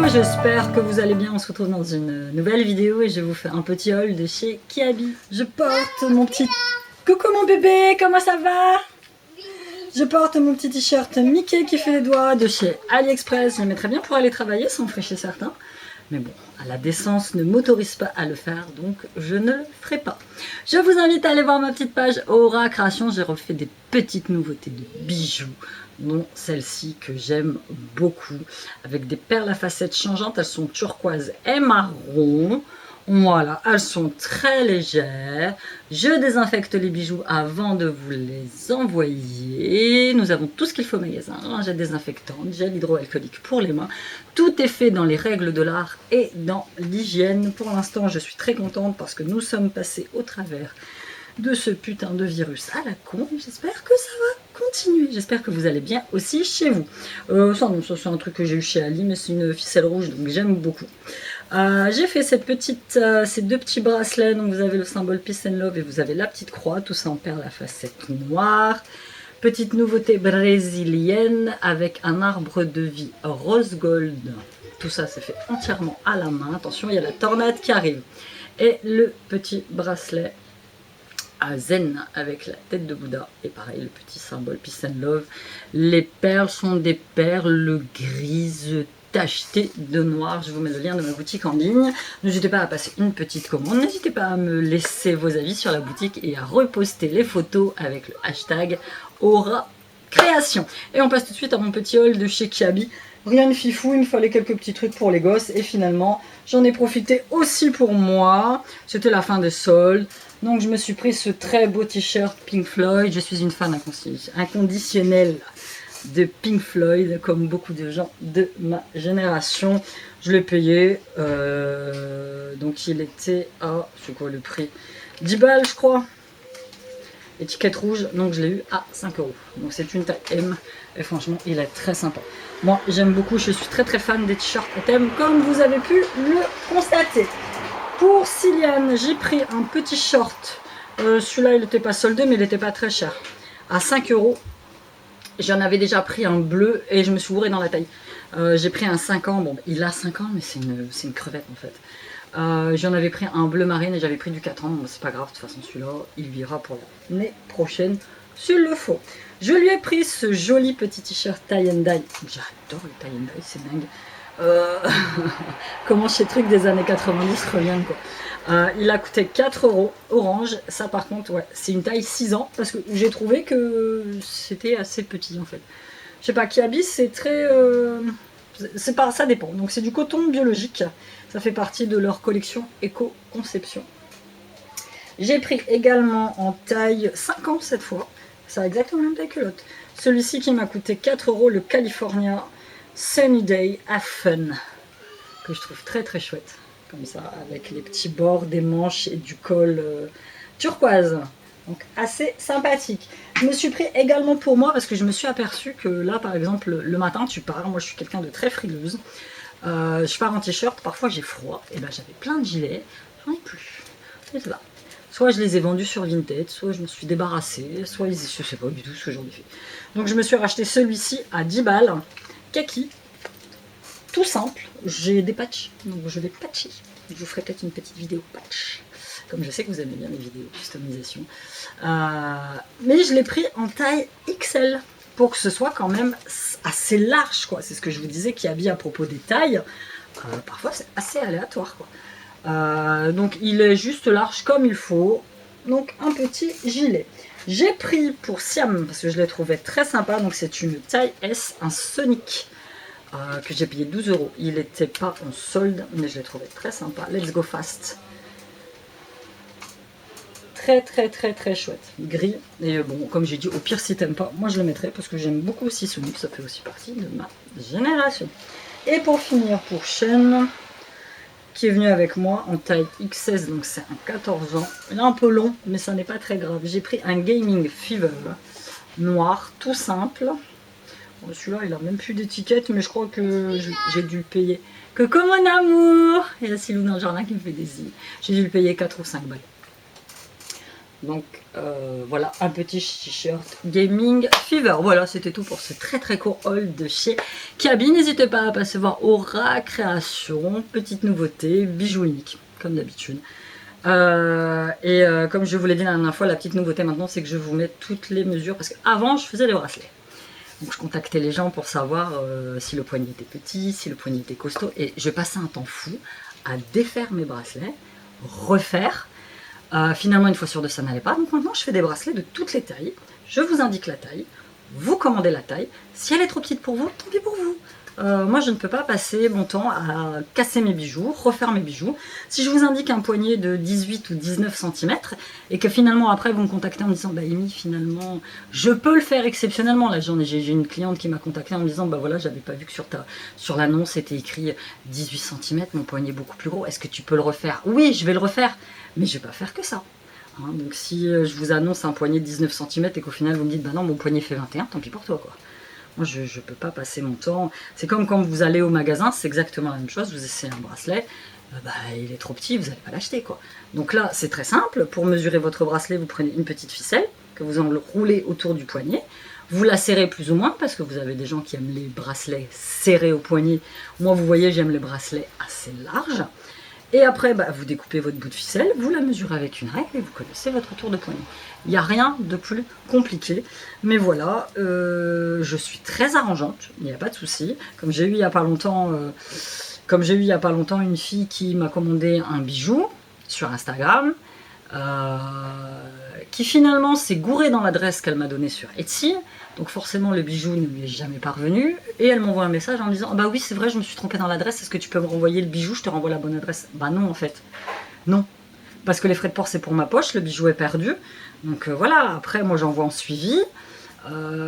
j'espère que vous allez bien, on se retrouve dans une nouvelle vidéo et je vous fais un petit haul de chez Kiabi. Je porte mon petit... Coucou mon bébé, comment ça va? Je porte mon petit t-shirt Mickey qui fait les doigts de chez AliExpress. Je le mettrais bien pour aller travailler, ça en ferait chez certains. Mais bon, la décence ne m'autorise pas à le faire, donc je ne le ferai pas. Je vous invite à aller voir ma petite page Aura Création. J'ai refait des petites nouveautés de bijoux, dont celle-ci que j'aime beaucoup, avec des perles à facettes changeantes. Elles sont turquoise et marron. Voilà, elles sont très légères. Je désinfecte les bijoux avant de vous les envoyer. Nous avons tout ce qu'il faut au magasin. Un gel désinfectant, gel hydroalcoolique pour les mains. Tout est fait dans les règles de l'art et dans l'hygiène. Pour l'instant, je suis très contente parce que nous sommes passés au travers de ce putain de virus à la con. J'espère que ça va continuer. J'espère que vous allez bien aussi chez vous. Ça, non, ça c'est un truc que j'ai eu chez Ali, mais c'est une ficelle rouge, donc j'aime beaucoup. J'ai fait ces deux petits bracelets, donc vous avez le symbole Peace and Love et vous avez la petite croix, tout ça en perles à facettes noires. Petite nouveauté brésilienne avec un arbre de vie rose gold. Tout ça c'est fait entièrement à la main. Attention, il y a la tornade qui arrive. Et le petit bracelet à zen avec la tête de Bouddha. Et pareil, le petit symbole Peace and Love. Les perles sont des perles grises tachetées de noir. Je vous mets le lien de ma boutique en ligne. N'hésitez pas à passer une petite commande. N'hésitez pas à me laisser vos avis sur la boutique et à reposter les photos avec le hashtag Aura Création. Et on passe tout de suite à mon petit haul de chez Kiabi. Rien de fifou, il me fallait quelques petits trucs pour les gosses et finalement j'en ai profité aussi pour moi. C'était la fin des soldes. Donc je me suis pris ce très beau t-shirt Pink Floyd. Je suis une fan inconditionnelle de Pink Floyd, comme beaucoup de gens de ma génération. Je l'ai payé, donc il était à, c'est quoi le prix, 10 balles je crois, étiquette rouge, donc je l'ai eu à 5 €. Donc c'est une taille M, et franchement il est très sympa. Moi j'aime beaucoup, je suis très fan des t-shirts à thème, comme vous avez pu le constater. Pour Ciliane, j'ai pris un petit short, celui-là il n'était pas soldé mais il n'était pas très cher, à 5 €. J'en avais déjà pris un bleu et je me suis bourrée dans la taille. J'ai pris un 5 ans, bon il a 5 ans mais c'est une crevette en fait. J'en avais pris un bleu marine et j'avais pris du 4 ans, bon, c'est pas grave, de toute façon celui-là il lui ira pour l'année prochaine s'il le faut. Je lui ai pris ce joli petit t-shirt tie and dye, j'adore le tie and dye, c'est dingue. Comment ces trucs des années 90 reviennent quoi. Il a coûté 4 € orange. Ça par contre ouais, c'est une taille 6 ans parce que j'ai trouvé que c'était assez petit en fait. Je sais pas, Kiabi c'est très c'est pas, ça dépend. Donc c'est du coton biologique, ça fait partie de leur collection éco-conception. J'ai pris également en taille 5 ans cette fois, ça a exactement la même taille que l'autre. Celui-ci qui m'a coûté 4 € le California Sunny Day Have Fun, que je trouve très chouette, comme ça, avec les petits bords des manches et du col turquoise, donc assez sympathique. Je me suis pris également pour moi, parce que je me suis aperçue que là, par exemple, le matin, tu pars, moi je suis quelqu'un de très frileuse, je pars en t-shirt, parfois j'ai froid, et ben j'avais plein de gilets, j'en ai plus, je sais pas. Soit je les ai vendus sur Vinted, soit je me suis débarrassée, soit je sais pas du tout ce que j'en ai fait. Donc je me suis racheté celui-ci à 10 balles, kaki, tout simple. J'ai des patchs, donc je vais patcher. Je vous ferai peut-être une petite vidéo patch, comme je sais que vous aimez bien les vidéos customisation. Mais je l'ai pris en taille XL, pour que ce soit quand même assez large, quoi. C'est ce que je vous disais qu'il y avait à propos des tailles. Parfois c'est assez aléatoire, quoi. Donc il est juste large comme il faut. Donc un petit gilet. J'ai pris pour Siam, parce que je l'ai trouvé très sympa, donc c'est une taille S, un Sonic. Que j'ai payé 12 €. Il n'était pas en solde, mais je l'ai trouvé très sympa. Let's go fast. Très chouette. Gris. Et bon, comme j'ai dit, au pire si t'aimes pas, moi je le mettrai parce que j'aime beaucoup aussi Sonic. Ça fait aussi partie de ma génération. Et pour finir, pour Shen, qui est venu avec moi en taille XS, donc c'est un 14 ans. Il est un peu long, mais ça n'est pas très grave. J'ai pris un Gaming Fever noir, tout simple. Bon, celui-là, il a même plus d'étiquette, mais je crois que j'ai dû le payer. Que comme mon amour! Il y a Silou dans le jardin qui me fait des signes. J'ai dû le payer 4 ou 5 balles. Donc voilà, un petit t-shirt Gaming Fever. Voilà, c'était tout pour ce très très court haul de chez Kiabi. N'hésitez pas à passer voir Aura Création, petite nouveauté, bijoux uniques, comme d'habitude. Comme je vous l'ai dit la dernière fois, la petite nouveauté maintenant, c'est que je vous mets toutes les mesures, parce qu'avant, je faisais des bracelets. Donc je contactais les gens pour savoir si le poignet était petit, si le poignet était costaud, et je passais un temps fou à défaire mes bracelets, refaire. Finalement, une fois sur deux, ça n'allait pas. Donc maintenant, je fais des bracelets de toutes les tailles. Je vous indique la taille. Vous commandez la taille. Si elle est trop petite pour vous, tant pis pour vous. Moi, je ne peux pas passer mon temps à casser mes bijoux, refaire mes bijoux. Si je vous indique un poignet de 18 ou 19 cm et que finalement, après, vous me contactez en me disant « Bah, Amy, finalement, je peux le faire exceptionnellement. » Là, j'ai une cliente qui m'a contacté en me disant « Bah voilà, j'avais pas vu que sur l'annonce, c'était écrit 18 cm, mon poignet est beaucoup plus gros. Est-ce que tu peux le refaire ?» Oui, je vais le refaire, mais je vais pas faire que ça. Hein, donc si je vous annonce un poignet de 19 cm et qu'au final, vous me dites « Bah non, mon poignet fait 21, tant pis pour toi, quoi. » Moi, je ne peux pas passer mon temps. C'est comme quand vous allez au magasin, c'est exactement la même chose. Vous essayez un bracelet, bah, il est trop petit, vous n'allez pas l'acheter, quoi. Donc là, c'est très simple. Pour mesurer votre bracelet, vous prenez une petite ficelle que vous enroulez autour du poignet. Vous la serrez plus ou moins, parce que vous avez des gens qui aiment les bracelets serrés au poignet. Moi, vous voyez, j'aime les bracelets assez larges. Et après, bah, vous découpez votre bout de ficelle, vous la mesurez avec une règle et vous connaissez votre tour de poignet. Il n'y a rien de plus compliqué. Mais voilà, je suis très arrangeante, il n'y a pas de souci. Comme j'ai eu il n'y a pas longtemps, une fille qui m'a commandé un bijou sur Instagram, qui finalement s'est gourée dans l'adresse qu'elle m'a donnée sur Etsy. Donc forcément le bijou ne lui est jamais parvenu. Et elle m'envoie un message en me disant « Bah oui, c'est vrai, je me suis trompée dans l'adresse, est-ce que tu peux me renvoyer le bijou, je te renvoie la bonne adresse ?» Bah non, en fait. Non. Parce que les frais de port, c'est pour ma poche, le bijou est perdu. Donc voilà, après moi j'envoie en suivi.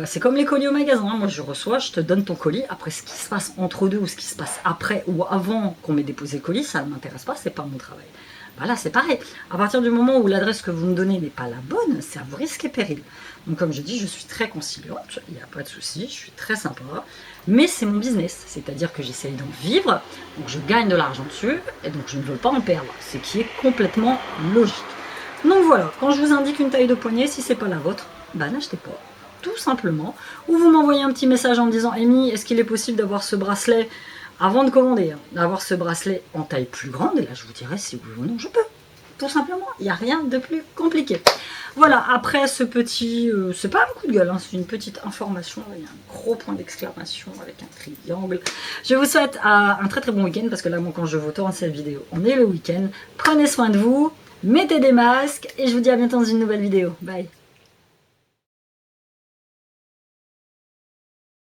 C'est comme les colis au magasin, moi je reçois, je te donne ton colis. Après, ce qui se passe entre deux ou ce qui se passe après ou avant qu'on m'ait déposé le colis, ça ne m'intéresse pas, c'est pas mon travail. Voilà, c'est pareil. À partir du moment où l'adresse que vous me donnez n'est pas la bonne, c'est à vos risques et périls. Donc comme je dis, je suis très conciliante, il n'y a pas de souci, je suis très sympa. Mais c'est mon business, c'est-à-dire que j'essaye d'en vivre, donc je gagne de l'argent dessus, et donc je ne veux pas en perdre, ce qui est complètement logique. Donc voilà, quand je vous indique une taille de poignet, si c'est pas la vôtre, bah n'achetez pas. Tout simplement. Ou vous m'envoyez un petit message en me disant « Amy, est-ce qu'il est possible d'avoir ce bracelet ?» Avant de commander, d'avoir ce bracelet en taille plus grande, et là je vous dirai si oui ou non je peux. Tout simplement, il n'y a rien de plus compliqué. Voilà, après ce petit, c'est pas un coup de gueule, hein, c'est une petite information, il y a un gros point d'exclamation avec un triangle. Je vous souhaite un très très bon week-end, parce que là, moi, quand je vous tourne cette vidéo, on est le week-end. Prenez soin de vous, mettez des masques, et je vous dis à bientôt dans une nouvelle vidéo. Bye.